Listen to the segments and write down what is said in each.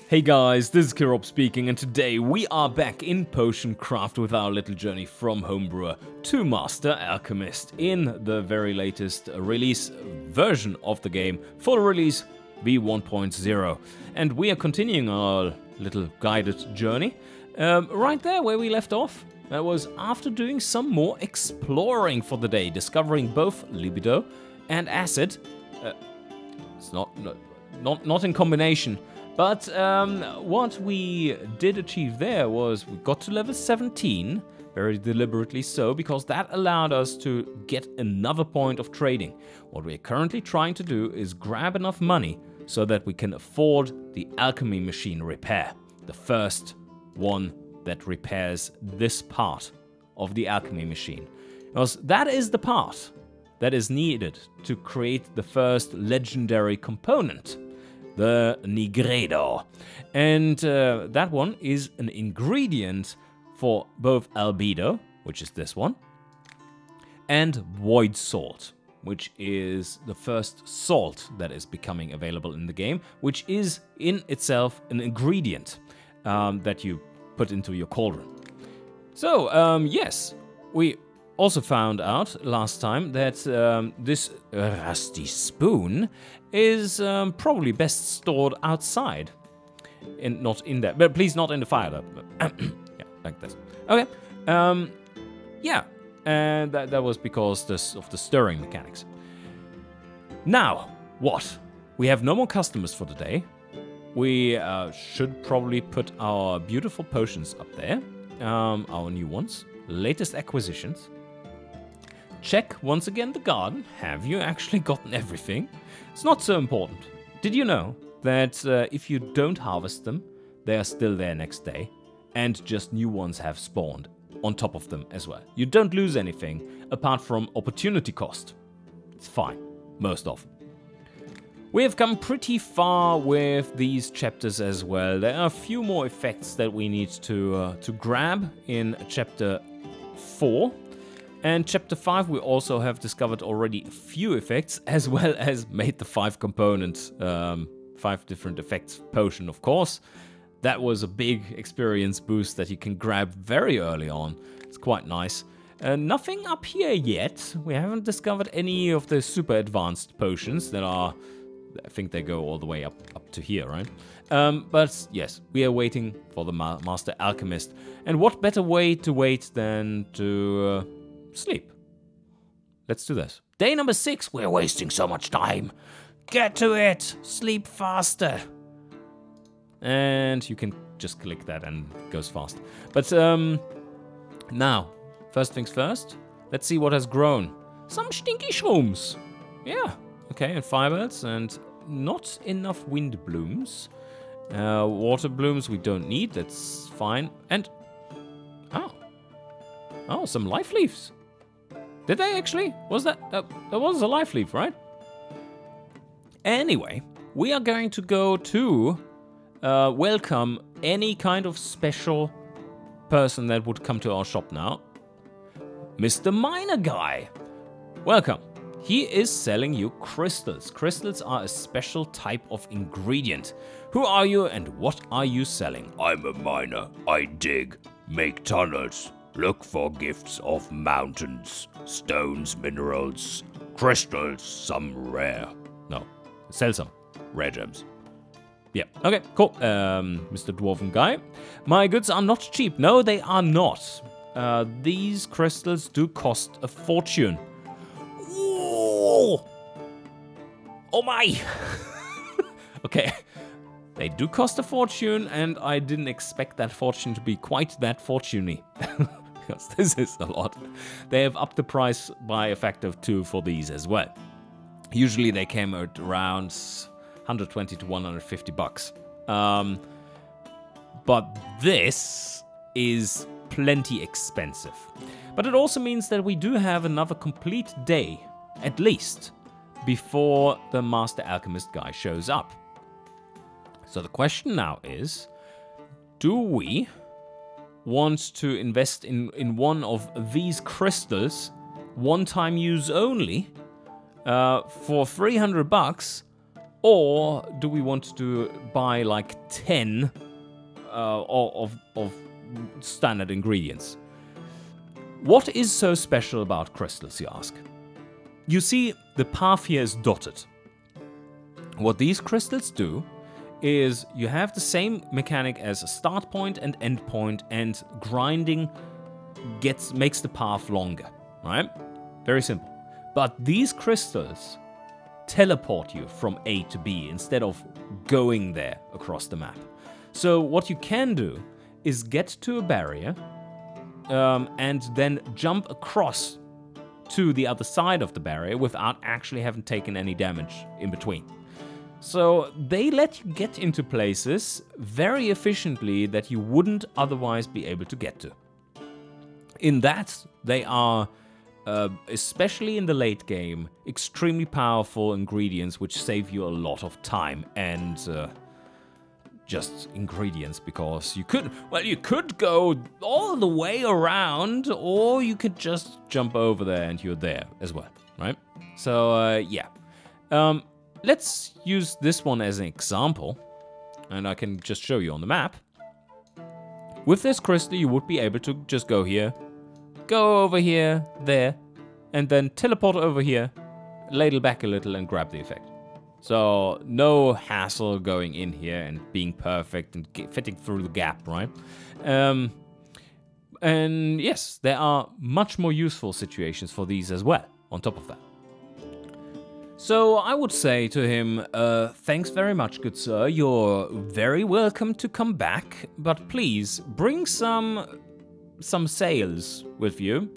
Hey guys, this is Kirop speaking, and today we are back in Potion Craft with our little journey from Homebrewer to Master Alchemist in the very latest release version of the game, full release V1.0. And we are continuing our little guided journey right there where we left off. That was after doing some more exploring for the day, discovering both libido and acid. It's not in combination. But what we did achieve there was we got to level 17, very deliberately so, because that allowed us to get another point of trading. What we're currently trying to do is grab enough money so that we can afford the alchemy machine repair, the first one that repairs this part of the alchemy machine. Because that is the part that is needed to create the first legendary component, the Nigredo. And that one is an ingredient for both albedo, which is this one, and void salt, which is the first salt that is becoming available in the game, which is in itself an ingredient that you put into your cauldron. So, yes, we also found out last time that this rusty spoon is probably best stored outside, and not in there. But please, not in the fire, though. Yeah, like this. Okay. Yeah, and that was because of the stirring mechanics. Now, what? We have no more customers for the day. We should probably put our beautiful potions up there, our new ones, latest acquisitions. Check once again the garden. Have you actually gotten everything? It's not so important. Did you know that if you don't harvest them, they are still there next day, and just new ones have spawned on top of them as well? You don't lose anything apart from opportunity cost. It's fine, most often. We have come pretty far with these chapters as well. There are a few more effects that we need to grab in chapter 4. And chapter 5 we also have discovered already a few effects, as well as made the 5 component, 5 different effects potion, of course. That was a big experience boost that you can grab very early on. It's quite nice. Nothing up here yet. We haven't discovered any of the super advanced potions that are, I think they go all the way up to here, right? But yes, we are waiting for the Master Alchemist. And what better way to wait than to sleep? Let's do this. Day number 6. We're wasting so much time. Get to it. Sleep faster. And you can just click that and it goes fast. But now, first things first. Let's see what has grown. Some stinky shrooms. Yeah. Okay, and firebirds and not enough wind blooms. Water blooms we don't need. That's fine. And oh, some life leaves. Did they actually? Was that was a life leaf, right? Anyway, we are going to go to welcome any kind of special person that would come to our shop now. Mr. Miner Guy. Welcome. He is selling you crystals. Crystals are a special type of ingredient. Who are you and what are you selling? I'm a miner. I dig, make tunnels, look for gifts of mountains, stones, minerals, crystals, some rare. No, sell some rare gems. Yeah, okay, cool. Mr. Dwarven Guy. My goods are not cheap. No, they are not. These crystals do cost a fortune. Ooh. Oh my! Okay, they do cost a fortune, and I didn't expect that fortune to be quite that fortuney. Because this is a lot. They have upped the price by a factor of 2 for these as well. Usually they came at around 120 to 150 bucks. But this is plenty expensive. But it also means that we do have another complete day, at least, before the Master Alchemist guy shows up. So the question now is, do we want to invest in one of these crystals, one-time use only, for 300 bucks, Or do we want to buy like 10 of standard ingredients? What is so special about crystals, you ask? You see, the path here is dotted. What these crystals do is you have the same mechanic as a start point and end point, and grinding makes the path longer, right? Very simple. But these crystals teleport you from A to B instead of going there across the map. So what you can do is get to a barrier and then jump across to the other side of the barrier without actually having taken any damage in between. So they let you get into places very efficiently that you wouldn't otherwise be able to get to. In that, they are, especially in the late game, extremely powerful ingredients which save you a lot of time and just ingredients, because you could go all the way around, or you could just jump over there and you're there as well, right? So yeah. Let's use this one as an example, and I can just show you on the map. With this crystal, you would be able to just go here, go over here, there, and then teleport over here, ladle back a little and grab the effect. So no hassle going in here and being perfect and fitting through the gap, right? And yes, there are much more useful situations for these as well, on top of that. So I would say to him, thanks very much, good sir. You're very welcome to come back, but please bring some sales with you.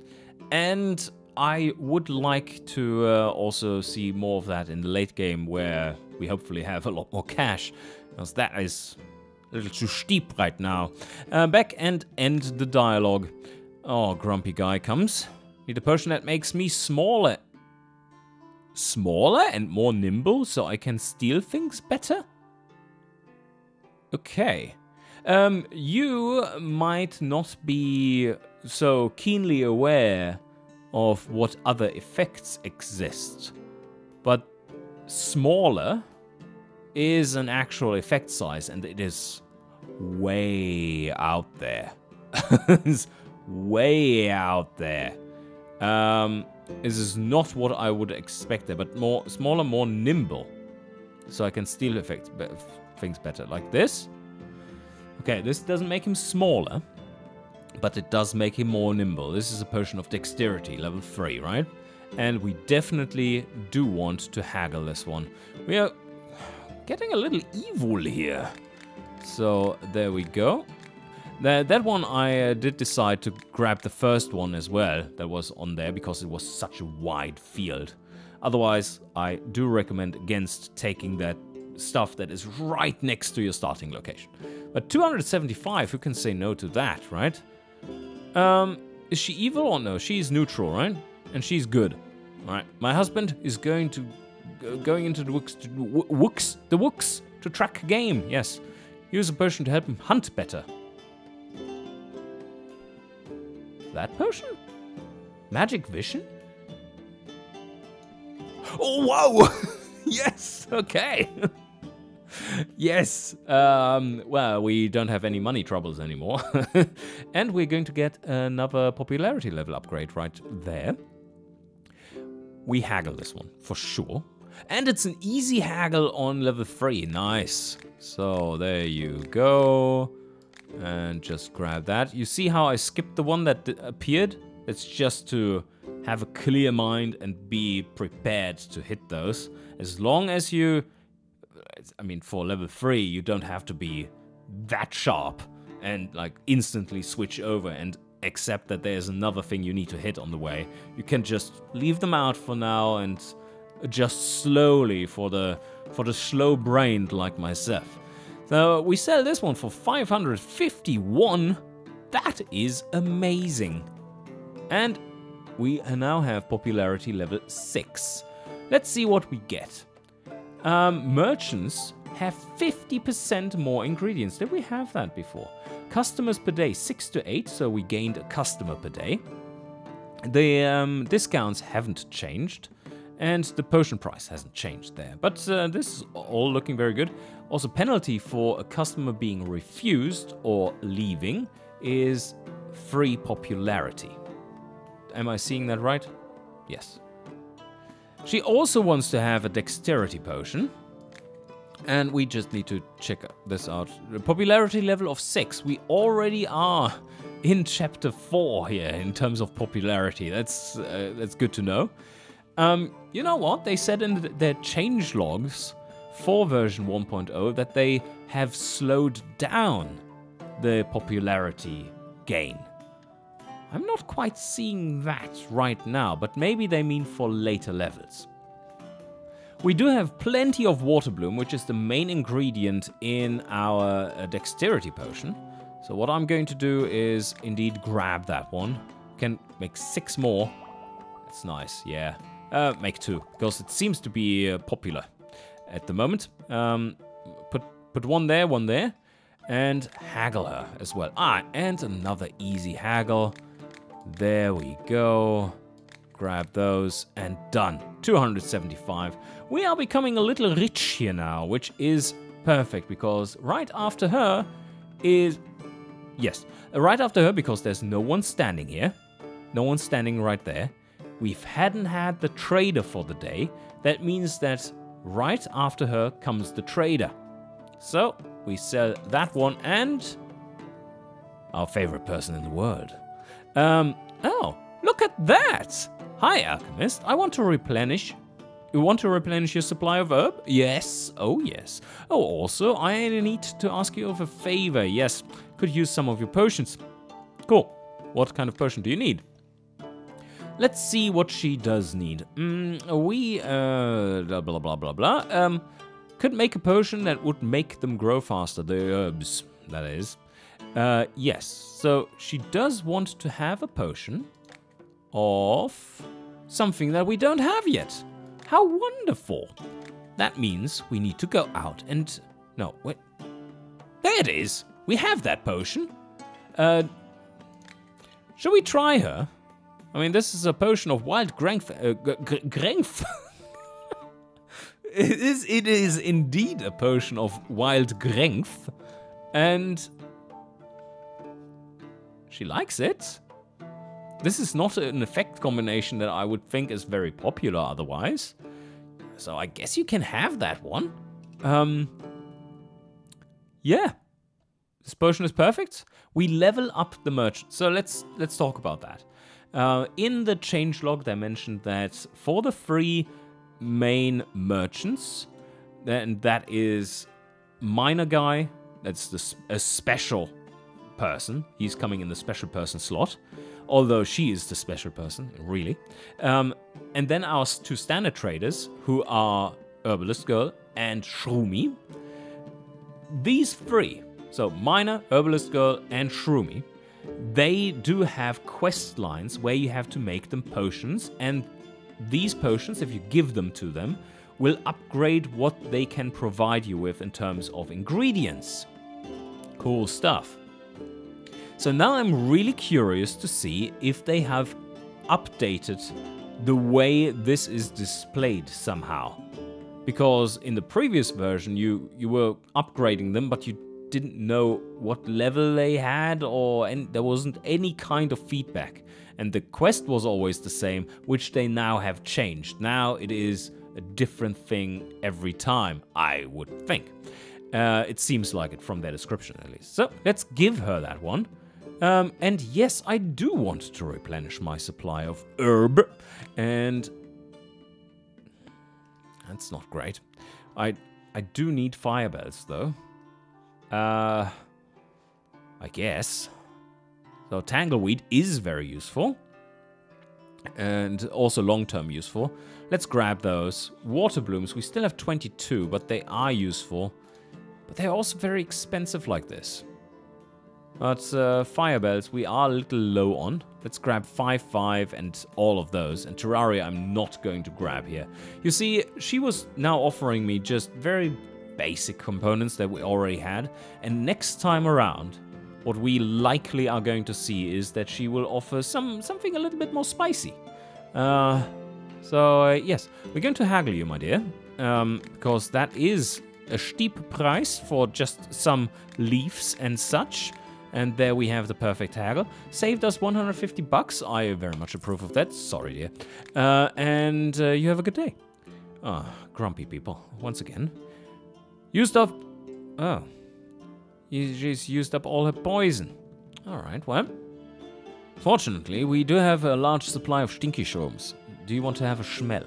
And I would like to also see more of that in the late game, where we hopefully have a lot more cash, because that is a little too steep right now. Back and end the dialogue. Oh, grumpy guy comes. Need a potion that makes me smaller and more nimble, so I can steal things better? Okay. You might not be so keenly aware of what other effects exist, but smaller is an actual effect size, and it is way out there. It's way out there. This is not what I would expect there, but smaller, more nimble. So I can steal things better, like this. Okay, this doesn't make him smaller, but it does make him more nimble. This is a potion of dexterity, level 3, right? And we definitely do want to haggle this one. We are getting a little evil here. So there we go. That one I did decide to grab the first one as well that was on there, because it was such a wide field. Otherwise, I do recommend against taking that stuff that is right next to your starting location. But 275, who can say no to that, right? Is she evil or no? She's neutral, right? And she's good. Alright, my husband is going into the wooks to track game, yes. Use a potion to help him hunt better. That potion? Magic vision? Oh, whoa! Yes, okay. Yes, well, we don't have any money troubles anymore. And we're going to get another popularity level upgrade right there. We haggle this one, for sure. And it's an easy haggle on level 3, nice. So, there you go. And just grab that. You see how I skipped the one that appeared? It's just to have a clear mind and be prepared to hit those. As long as you... I mean, for level 3, you don't have to be that sharp and, like, instantly switch over and accept that there's another thing you need to hit on the way. You can just leave them out for now and adjust slowly for the slow-brained like myself. So we sell this one for 551. That is amazing. And we now have popularity level 6. Let's see what we get. Merchants have 50% more ingredients. Did we have that before? Customers per day, 6 to 8, so we gained a customer per day. The discounts haven't changed. And the potion price hasn't changed there. But this is all looking very good. Also, penalty for a customer being refused or leaving is free popularity. Am I seeing that right? Yes. She also wants to have a dexterity potion. And we just need to check this out. The popularity level of 6. We already are in chapter 4 here in terms of popularity. That's good to know. You know what? They said in their change logs for version 1.0 that they have slowed down the popularity gain. I'm not quite seeing that right now, but maybe they mean for later levels. We do have plenty of water bloom, which is the main ingredient in our dexterity potion. So what I'm going to do is indeed grab that one. Can make 6 more. That's nice, yeah. Make 2, because it seems to be popular at the moment. Put one there, and haggle her as well. And another easy haggle. There we go. Grab those, and done. 275. We are becoming a little rich here now, which is perfect, because right after her is... Yes, right after her, because there's no one standing here. No one standing right there. We hadn't had the trader for the day. That means that right after her comes the trader. So, we sell that one and... our favorite person in the world. Oh, look at that! Hi, Alchemist. I want to replenish. You want to replenish your supply of herb? Yes. Oh, yes. Oh, also, I need to ask you of a favor. Yes, could use some of your potions. Cool. What kind of potion do you need? Let's see what she does need. Blah, blah, blah, blah. Could make a potion that would make them grow faster. The herbs, that is. Yes. So, she does want to have a potion of something that we don't have yet. How wonderful. That means we need to go out and... No, wait. There it is. We have that potion. Shall we try her? I mean, this is a potion of wild grength. It is indeed a potion of wild grength. And... she likes it. This is not an effect combination that I would think is very popular otherwise. So I guess you can have that one. Yeah. This potion is perfect. We level up the merchant. So let's talk about that. In the changelog, they mentioned that for the 3 main merchants, then that is Miner Guy, that's a special person. He's coming in the special person slot. Although she is the special person, really. And then our 2 standard traders, who are Herbalist Girl and Shroomy. These 3, so Miner, Herbalist Girl, and Shroomy, they do have quest lines where you have to make them potions, and these potions, if you give them to them, will upgrade what they can provide you with in terms of ingredients. Cool stuff. So now I'm really curious to see if they have updated the way this is displayed somehow. Because in the previous version you were upgrading them, but you didn't know what level they had, and there wasn't any kind of feedback. And the quest was always the same, which they now have changed. Now it is a different thing every time, I would think. It seems like it from their description at least. So let's give her that one. And yes, I do want to replenish my supply of herb, and that's not great. I do need fire bells though. I guess. So tangleweed is very useful, and also long-term useful. Let's grab those. Water blooms, we still have 22, but they are useful. But they're also very expensive like this. But fire bells, we are a little low on. Let's grab 5, and all of those. And Terraria, I'm not going to grab here. You see, she was now offering me just very basic components that we already had. And next time around, what we likely are going to see is that she will offer something a little bit more spicy. So, yes, we're going to haggle you, my dear, because that is a steep price for just some leaves and such. And there we have the perfect haggle. Saved us 150 bucks. I very much approve of that. Sorry, dear. And you have a good day. Ah, grumpy people. Once again. Used up... Oh. She's used up all her poison. Alright, well. Fortunately, we do have a large supply of stinky shrooms. Do you want to have a smell?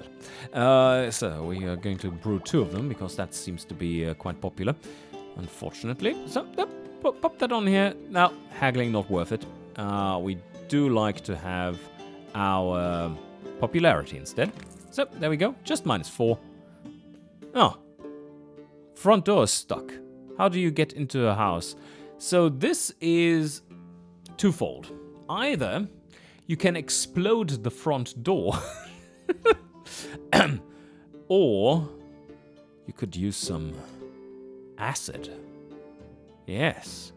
So, we are going to brew 2 of them, because that seems to be quite popular. Unfortunately. So, pop that on here. Now, haggling not worth it. We do like to have our popularity instead. So, there we go. Just -4. Oh. Front door is stuck. How do you get into a house? So, this is twofold. Either you can explode the front door, or you could use some acid. Yes.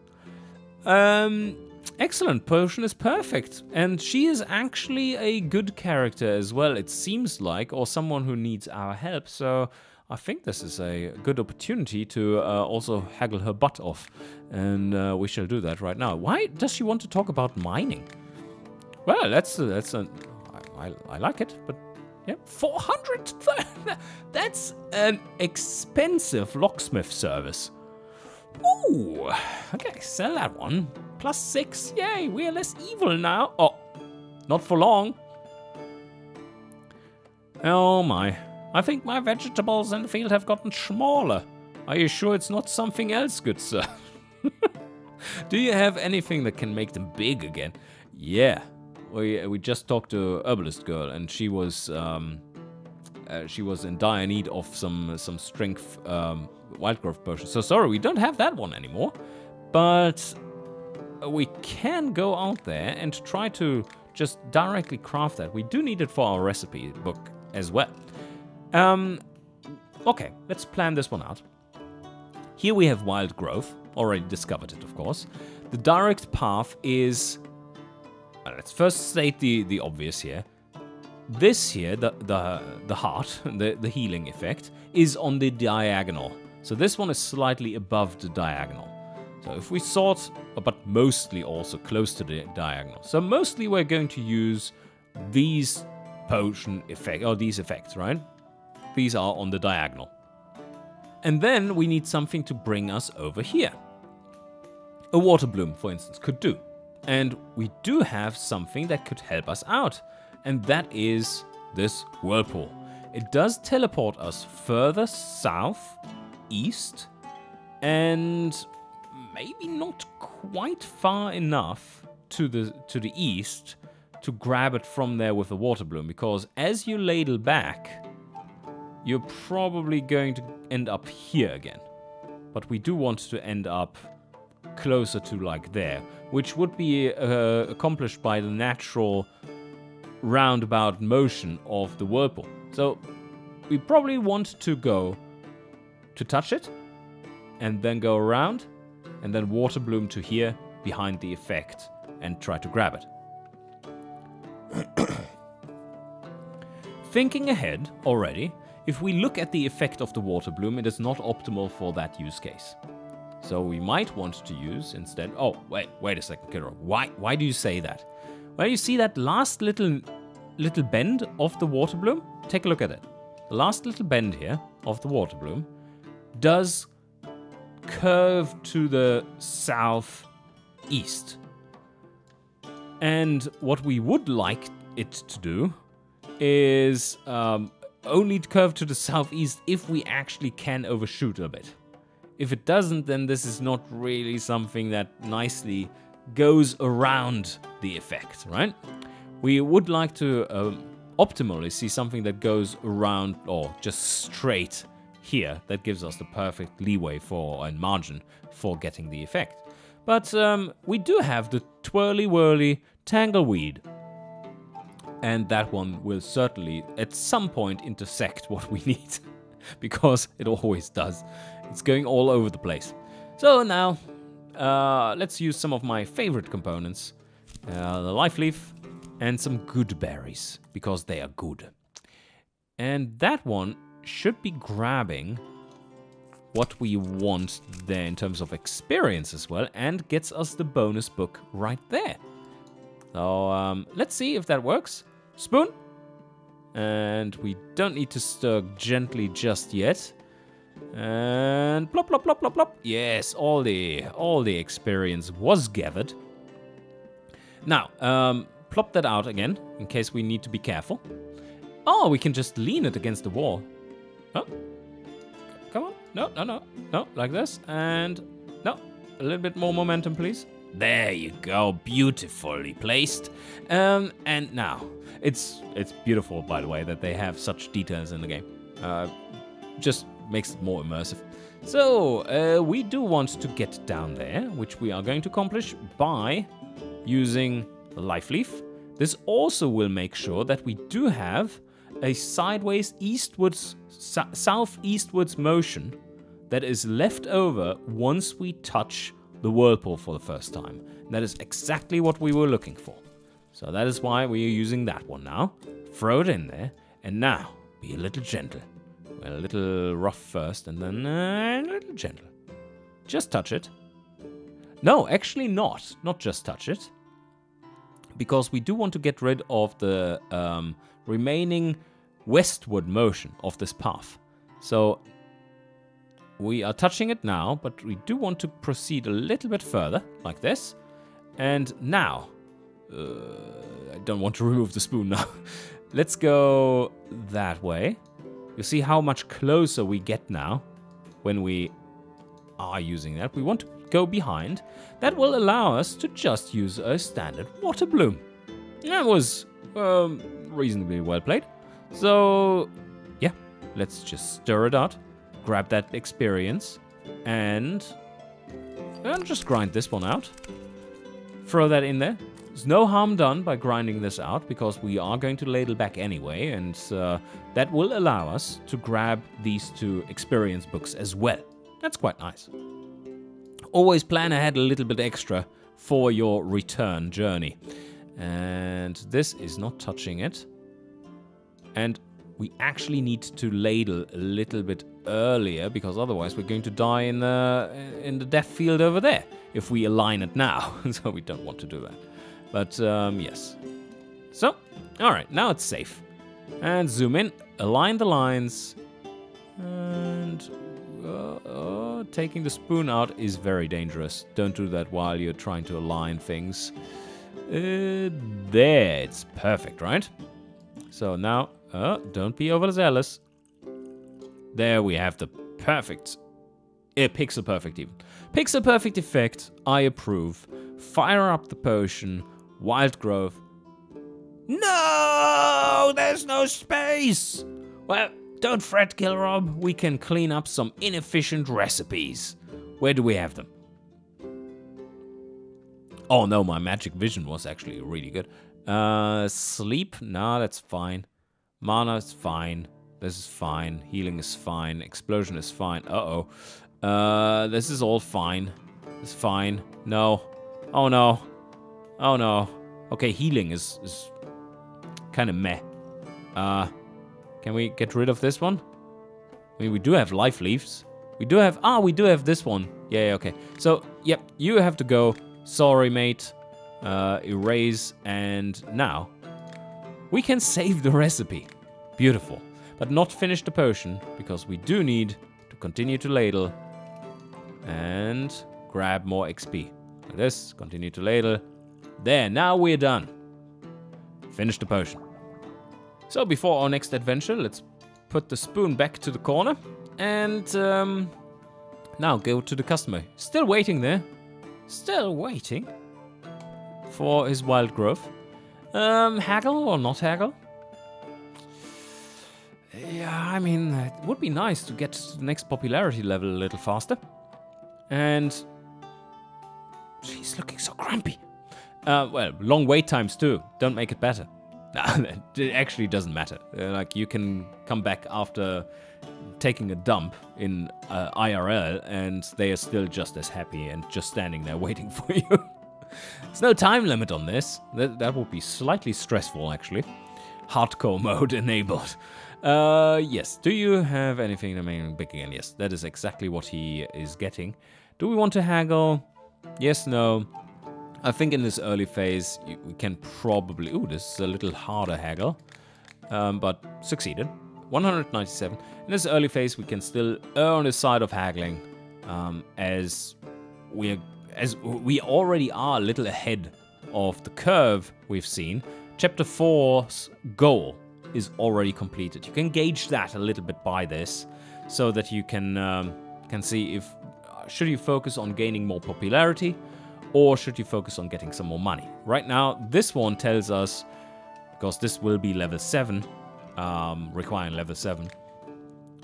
Excellent. Potion is perfect. And she is actually a good character as well, it seems like, or someone who needs our help. So I think this is a good opportunity to also haggle her butt off. And we shall do that right now. Why does she want to talk about mining? Well, I like it, but yeah, 400. That's an expensive locksmith service. Ooh, okay, sell that one. +6, yay, we're less evil now. Oh, not for long. Oh my, I think my vegetables in the field have gotten smaller. Are you sure it's not something else, good sir? Do you have anything that can make them big again? Yeah, we just talked to Herbalist Girl, and she was in dire need of some strength wild growth potion. So sorry, we don't have that one anymore. But we can go out there and try to just directly craft that. We do need it for our recipe book as well. Okay, let's plan this one out. Here we have wild growth. Already discovered it, of course. The direct path is... let's first state the obvious here. This here, the heart, the healing effect, is on the diagonal. So this one is slightly above the diagonal. So if we sort, but mostly also close to the diagonal. So mostly we're going to use these potion effect, or these effects, right? These are on the diagonal. And then we need something to bring us over here. A water bloom, for instance, could do. And we do have something that could help us out. And that is this whirlpool. It does teleport us further south, east, and maybe not quite far enough to the east to grab it from there with a water bloom, because as you ladle back, you're probably going to end up here again. But we do want to end up closer to like there, which would be accomplished by the natural roundabout motion of the whirlpool. So we probably want to go to touch it, and then go around, and then water bloom to here behind the effect and try to grab it. Thinking ahead already, if we look at the effect of the water bloom, it is not optimal for that use case. So we might want to use instead... Oh, wait a second, Kiddo. Why do you say that? Well, you see that last little bend of the water bloom? Take a look at it. The last little bend here of the water bloom does curve to the southeast. And what we would like it to do is only curve to the southeast if we actually can overshoot a bit. If it doesn't, then this is not really something that nicely goes around the effect, right? We would like to optimally see something that goes around or just straight here. That gives us the perfect leeway and margin for getting the effect. But we do have the twirly-whirly tangleweed. And that one will certainly at some point intersect what we need. Because it always does. It's going all over the place. So now, let's use some of my favorite components. The life leaf and some good berries, because they are good. And that one should be grabbing what we want there in terms of experience as well, and gets us the bonus book right there. So let's see if that works. Spoon. And we don't need to stir gently just yet. And plop, plop, plop, plop, plop. Yes, all the experience was gathered. Now, plop that out again, in case we need to be careful. Oh, we can just lean it against the wall. Oh, come on. No, no, no. No, like this. And no, a little bit more momentum, please. There you go, beautifully placed. And now, it's beautiful, by the way, that they have such details in the game. Just makes it more immersive. So, we do want to get down there, which we are going to accomplish by using the life leaf. This also will make sure that we do have a sideways eastwards, southeastwards motion that is left over once we touch the whirlpool for the first time. And that is exactly what we were looking for. So that is why we are using that one now. Throw it in there, and now be a little gentle. Well, a little rough first, and then a little gentle. Just touch it. No, actually not. Not just touch it. Because we do want to get rid of the remaining westward motion of this path. So we are touching it now, but we do want to proceed a little bit further, like this. And now, I don't want to remove the spoon now. Let's go that way. You see how much closer we get now when we are using that. We want to go behind. That will allow us to just use a standard water bloom. That was reasonably well played. So, yeah, let's just stir it out. Grab that experience. And just grind this one out. Throw that in there. There's no harm done by grinding this out, because we are going to ladle back anyway, and that will allow us to grab these two experience books as well. That's quite nice. Always plan ahead a little bit extra for your return journey. And this is not touching it. And we actually need to ladle a little bit earlier, because otherwise we're going to die in the death field over there if we align it now. So we don't want to do that. But yes. So, alright, now it's safe. And zoom in, align the lines. And taking the spoon out is very dangerous. Don't do that while you're trying to align things. There, it's perfect, right? So now, don't be overzealous. There we have the perfect, pixel perfect even. Pixel perfect effect, I approve. Fire up the potion, wild growth. No, there's no space. Well, don't fret, Gilrob. We can clean up some inefficient recipes. Where do we have them? Oh no, my magic vision was actually really good. Sleep, no, that's fine. Mana is fine. This is fine. Healing is fine. Explosion is fine. Uh-oh. This is all fine. It's fine. No. Oh no. Oh no. Okay, healing is kind of meh. Can we get rid of this one? I mean, we do have life leaves. We do have this one. Yeah, okay. So, yep, you have to go. Sorry, mate. Erase, and now we can save the recipe. Beautiful. But not finish the potion, because we do need to continue to ladle and grab more XP. Like this, continue to ladle. There, now we're done. Finish the potion. So before our next adventure, let's put the spoon back to the corner. And now go to the customer. Still waiting there. Still waiting for his wild growth. Haggle or not haggle? Yeah, I mean, it would be nice to get to the next popularity level a little faster. And she's looking so grumpy. Well, long wait times too. Don't make it better. It actually doesn't matter. Like, you can come back after taking a dump in IRL and they are still just as happy and just standing there waiting for you. There's no time limit on this. That would be slightly stressful, actually. Hardcore mode enabled. Yes. Do you have anything remaining big again? Yes, that is exactly what he is getting. Do we want to haggle? Yes, no. I think in this early phase, we can probably... Ooh, this is a little harder haggle. But succeeded. 197. In this early phase, we can still err on the side of haggling. As we already are a little ahead of the curve we've seen. Chapter 4's goal is already completed. You can gauge that a little bit by this, so that you can see if should you focus on gaining more popularity, or should you focus on getting some more money. Right now, this one tells us, because this will be level 7, requiring level 7,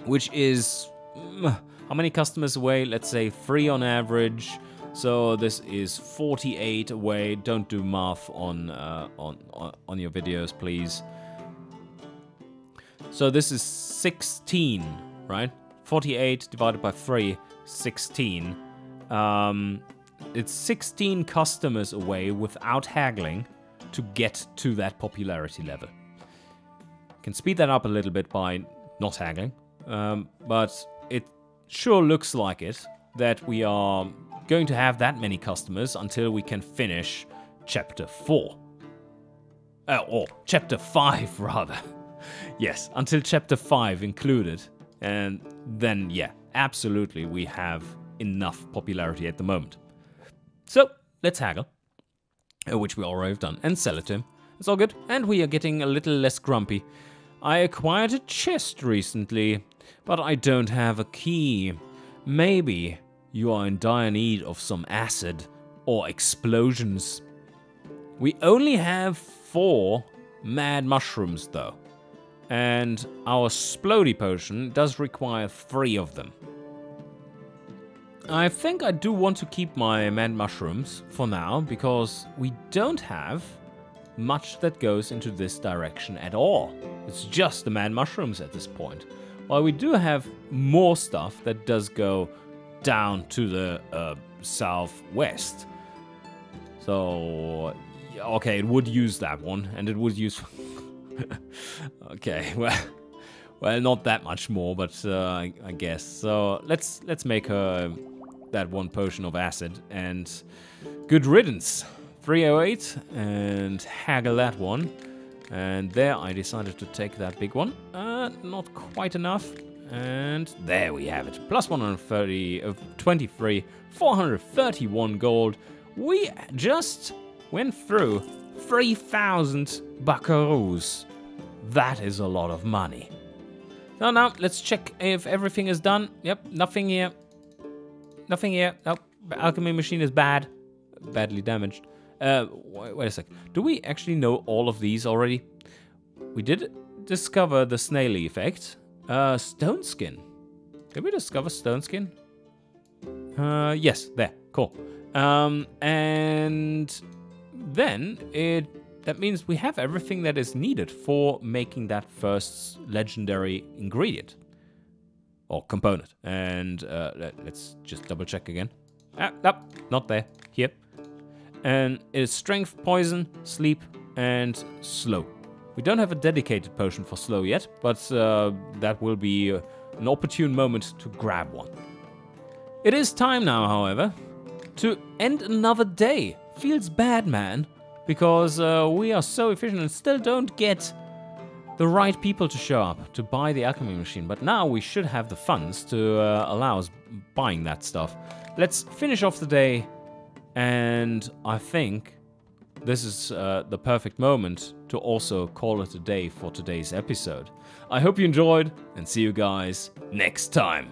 which is how many customers away? Let's say 3 on average. So this is 48 away. Don't do math on your videos, please. So this is 16, right? 48 divided by 3, 16. It's 16 customers away without haggling to get to that popularity level. Can speed that up a little bit by not haggling, but it sure looks like it that we are going to have that many customers until we can finish chapter 4. Or chapter 5, rather. Yes, until chapter 5 included. And then, yeah, absolutely, we have enough popularity at the moment. So, let's haggle, which we already have done, and sell it to him. It's all good, and we are getting a little less grumpy. I acquired a chest recently, but I don't have a key. Maybe you are in dire need of some acid or explosions. We only have 4 mad mushrooms, though. And our Splody potion does require 3 of them. I think I do want to keep my mad mushrooms for now, because we don't have much that goes into this direction at all. It's just the mad mushrooms at this point. While we do have more stuff that does go down to the southwest. So, okay, it would use that one, and it would use... Okay, well, not that much more, but I guess. So let's make that one potion of acid, and good riddance. 308, and haggle that one. And there I decided to take that big one. Not quite enough. And there we have it. Plus 130 of 23, 431 gold. We just went through 3,000 buckaroos. That is a lot of money. So now let's check if everything is done. Yep, nothing here. Nothing here. Nope. The alchemy machine is bad. Badly damaged. Wait a sec. Do we actually know all of these already? We did discover the snaily effect. Stone skin. Did we discover stone skin? Yes, there. Cool. And then that means we have everything that is needed for making that first legendary ingredient. Or component. And let's just double check again. Nope, not there. Here. And it is strength, poison, sleep, and slow. We don't have a dedicated potion for slow yet, but that will be an opportune moment to grab one. It is time now, however, to end another day. Feels bad, man, because we are so efficient and still don't get the right people to show up to buy the alchemy machine. But now we should have the funds to allow us buying that stuff. Let's finish off the day, and I think this is the perfect moment to also call it a day for today's episode. I hope you enjoyed, and see you guys next time.